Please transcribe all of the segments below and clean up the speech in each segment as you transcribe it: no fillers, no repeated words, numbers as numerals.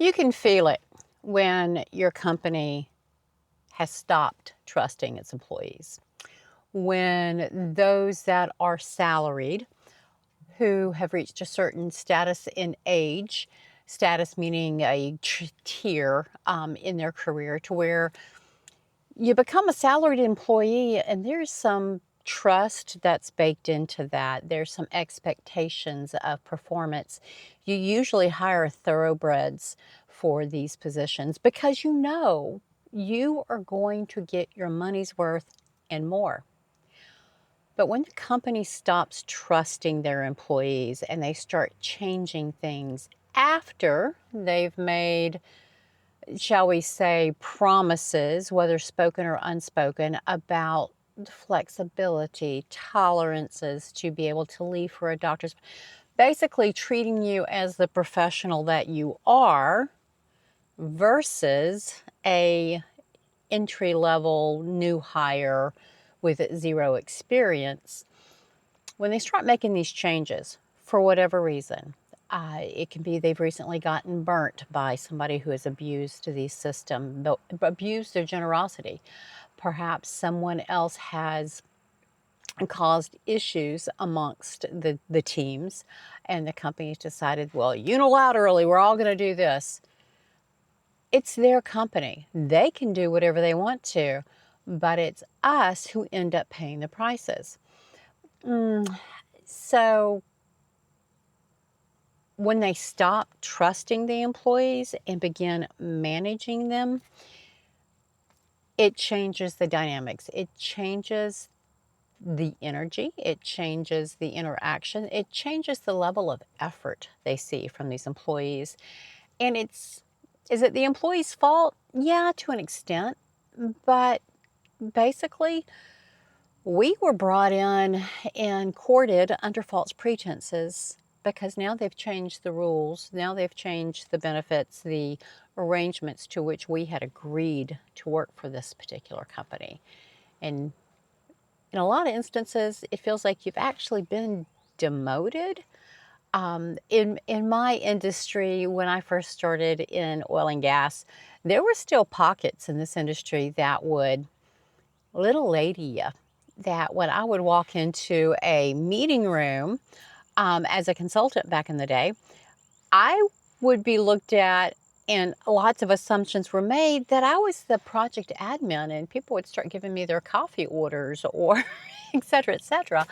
You can feel it when your company has stopped trusting its employees. When those that are salaried, who have reached a certain status in age, status meaning a tier in their career, to where you become a salaried employee and there's some trust that's baked into that. There's some expectations of performance. You usually hire thoroughbreds for these positions because you know you are going to get your money's worth and more. But when the company stops trusting their employees and they start changing things after they've made, shall we say, promises, whether spoken or unspoken, about flexibility, tolerances to be able to leave for a doctor's, basically treating you as the professional that you are versus a entry-level new hire with zero experience. When they start making these changes, for whatever reason, it can be they've recently gotten burnt by somebody who has abused the system, abused their generosity. Perhaps someone else has caused issues amongst the teams, and the company's decided, well, unilaterally, we're all going to do this. It's their company. They can do whatever they want to, but it's us who end up paying the prices. So when they stop trusting the employees and begin managing them, it changes the dynamics. It changes the energy. It changes the interaction. It changes the level of effort they see from these employees. And is it the employee's fault? Yeah, to an extent. But basically, we were brought in and courted under false pretenses because now they've changed the rules. Now they've changed the benefits, the arrangements to which we had agreed to work for this particular company. And in a lot of instances, it feels like you've actually been demoted. In my industry, when I first started in oil and gas, there were still pockets in this industry that would little lady you, that when I would walk into a meeting room as a consultant back in the day, I would be looked at and lots of assumptions were made that I was the project admin and people would start giving me their coffee orders or et cetera, et cetera.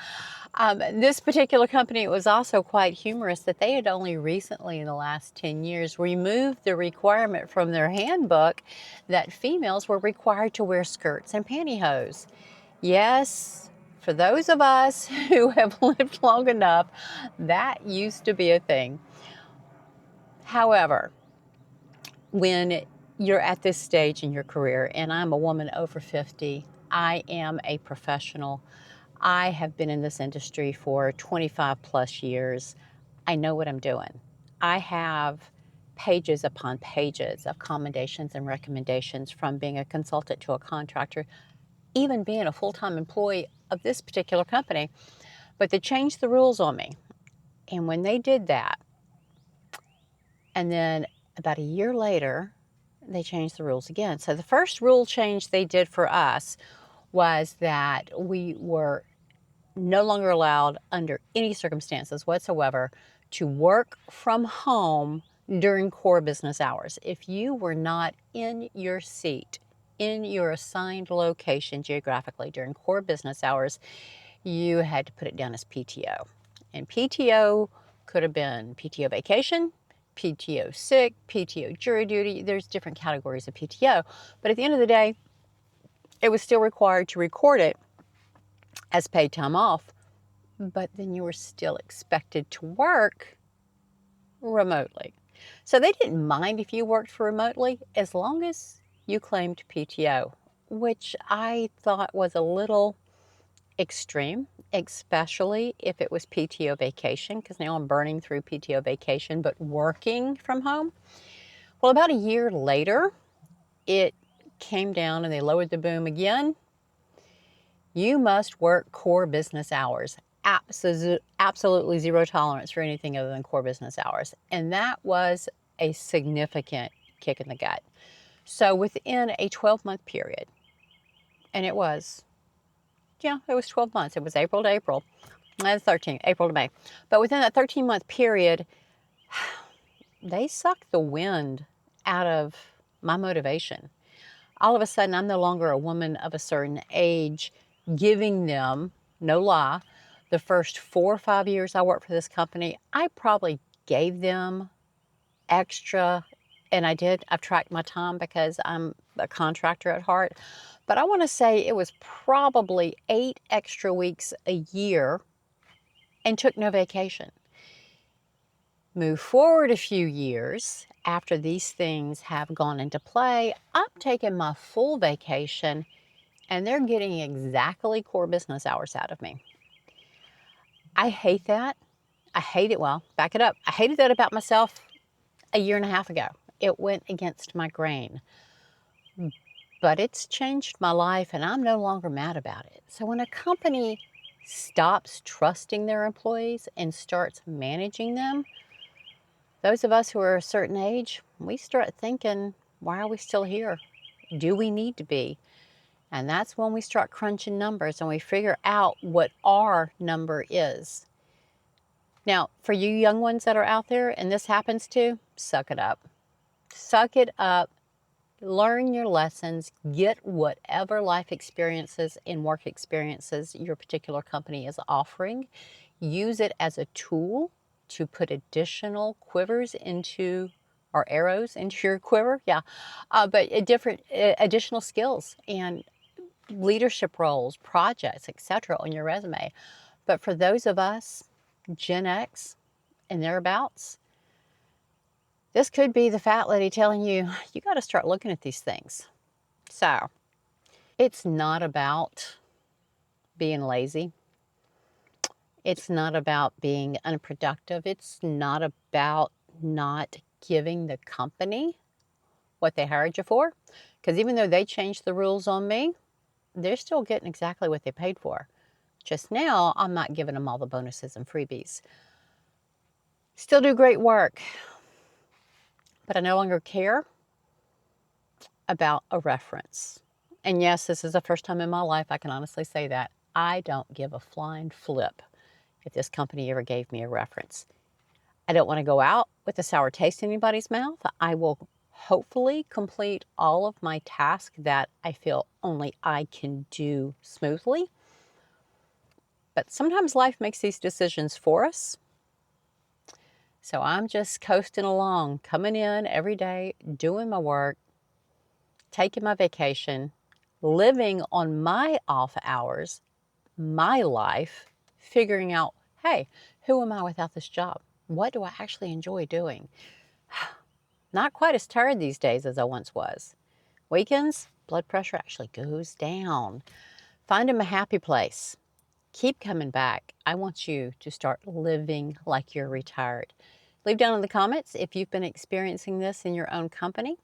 This particular company, it was also quite humorous that they had only recently in the last 10 years removed the requirement from their handbook that females were required to wear skirts and pantyhose. Yes, for those of us who have lived long enough, that used to be a thing. However, when you're at this stage in your career, and I'm a woman over 50, I am a professional. I have been in this industry for 25 plus years. I know what I'm doing. I have pages upon pages of commendations and recommendations from being a consultant to a contractor, even being a full-time employee of this particular company. But they changed the rules on me. And when they did that, and then about a year later, they changed the rules again. So the first rule change they did for us was that we were no longer allowed under any circumstances whatsoever to work from home during core business hours. If you were not in your seat, in your assigned location geographically during core business hours, you had to put it down as PTO. And PTO could have been PTO vacation, PTO sick, PTO jury duty. There's different categories of PTO. But at the end of the day, it was still required to record it as paid time off, but then you were still expected to work remotely. So they didn't mind if you worked for remotely as long as you claimed PTO, which I thought was a little extreme, especially if it was PTO vacation, because now I'm burning through PTO vacation, but working from home. Well, about a year later, it came down and they lowered the boom again. You must work core business hours. Absolutely zero tolerance for anything other than core business hours. And that was a significant kick in the gut. So within a 12-month period, and it was 12 months. It was April to April. That's 13, April to May. But within that 13-month period, they sucked the wind out of my motivation. All of a sudden, I'm no longer a woman of a certain age, giving them, no lie, the first 4 or 5 years I worked for this company, I probably gave them extra, and I did. I've tracked my time because I'm a contractor at heart. But I want to say it was probably 8 extra weeks a year and took no vacation. Move forward a few years after these things have gone into play, I'm taking my full vacation and they're getting exactly core business hours out of me. I hate that. I hate it. Well, back it up. I hated that about myself a year and a half ago. It went against my grain. But it's changed my life and I'm no longer mad about it. So when a company stops trusting their employees and starts managing them, those of us who are a certain age, we start thinking, why are we still here? Do we need to be? And that's when we start crunching numbers and we figure out what our number is. Now, for you young ones that are out there and this happens to, suck it up. Suck it up. Learn your lessons. Get whatever life experiences and work experiences your particular company is offering. Use it as a tool to put additional quivers into, or arrows into your quiver. Yeah, but additional skills and leadership roles, projects, etc. on your resume. But for those of us, Gen X and thereabouts, this could be the fat lady telling you, you got to start looking at these things. So it's not about being lazy. It's not about being unproductive. It's not about not giving the company what they hired you for. Because even though they changed the rules on me, they're still getting exactly what they paid for. Just now, I'm not giving them all the bonuses and freebies. Still do great work, but I no longer care about a reference. And yes, this is the first time in my life I can honestly say that. I don't give a flying flip if this company ever gave me a reference. I don't want to go out with a sour taste in anybody's mouth. I will hopefully complete all of my tasks that I feel only I can do smoothly. But sometimes life makes these decisions for us. So I'm just coasting along, coming in every day, doing my work, taking my vacation, living on my off hours, my life, figuring out, hey, who am I without this job? What do I actually enjoy doing? Not quite as tired these days as I once was. Weekends, blood pressure actually goes down. Find him a happy place. Keep coming back. I want you to start living like you're retired. Leave down in the comments if you've been experiencing this in your own company.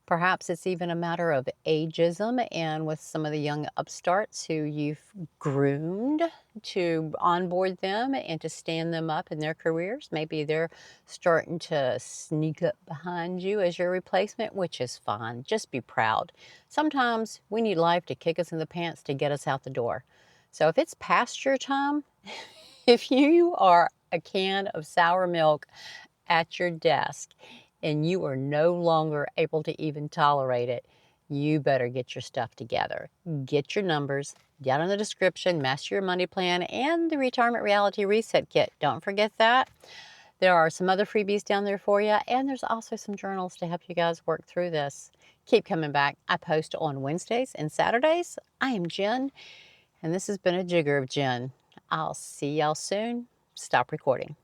Perhaps it's even a matter of ageism and with some of the young upstarts who you've groomed to onboard them and to stand them up in their careers. Maybe they're starting to sneak up behind you as your replacement, which is fine. Just be proud. Sometimes we need life to kick us in the pants to get us out the door. So if it's past your time, if you are a can of sour milk at your desk and you are no longer able to even tolerate it, you better get your stuff together. Get your numbers down in the description, master your money plan, and the retirement reality reset kit. Don't forget that. There are some other freebies down there for you, and there's also some journals to help you guys work through this. Keep coming back. I post on Wednesdays and Saturdays. I am Jen, and this has been a jigger of Jen. I'll see y'all soon. Stop recording.